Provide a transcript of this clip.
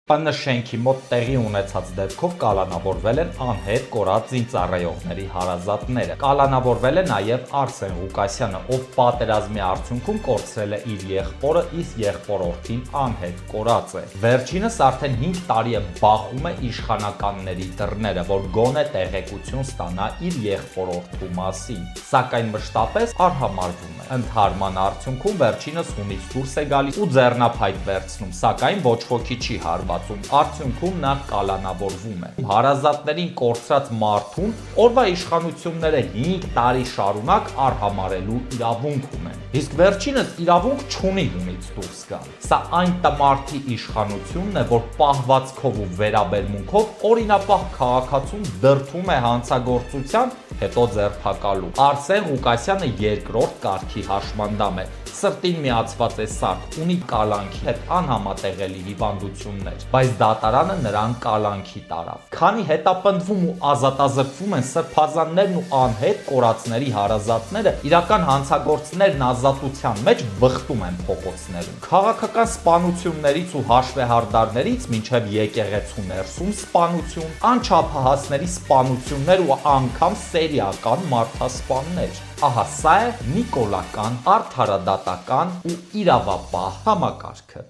ՊՆ շենքի մոտ տեղի ունեցած դեպքով կալանավորվել են անհետ կորած զինծառայողների հարազատները։ Կալանավորվել է նաև Արսեն Ղուկասյանը, ով պատերազմի արդյունքում կորցրել է իր եղբորը, իսկ եղբորորդին անհետ կորած է։ Վերջինս արդեն 5 տարի է բախում է իշխանականների դռները, որ գոնե տեղեկություն ստանա իր եղբորորդու մասին, սակայն մշտապես արհամարվում է։ Ընդհարման արդյունքում վերջինս հունից դուրս է գալիս ու ձեռնափայտ վերցնում, սակայն ոչ ոքի չի հարվածում։ Արդյունքում նա կալանավորվում է։ Հարազատներին կորցրած մարդուն օրվա իշխանությունները 5 տարի շարունակ արհամարելու իրավունք ունեն։ Իսկ վերջինս իրավունք չունի հունից դուրս գալ։ Սա այն տմարդի իշխանությունն է, որ պահվածքով ու վերաբերմունքով օրինապահ քաղաքացուն դրդում է հանցագործության, հետո ձերբակալում։ Արսեն Ղուկասյանը երկրորդ կարգի հաշմանդամ է, սրտին միացված է սարք, ունի կալանքի հետ անհամատեղելի հիվանդություններ, բայց դատարանը նրան կալանքի տարավ։ Քանի հետապնդվում ու ազատազրկվում են սրբազաններն ու անհետ կորածների հարազատները, իրական հանցագործներն ազատության մեջ վխտում են փողոցներում։ Քաղաքական սպանություններից ու հաշվեհարդարներից մինչև եկեղեցու ներսում սպանություն, անչափահասների սպանություններ ու անգամ սերիական մարդասպաններ։ Ահա սա է նիկոլական, արդարադատական ու իրավապահ համակարգը։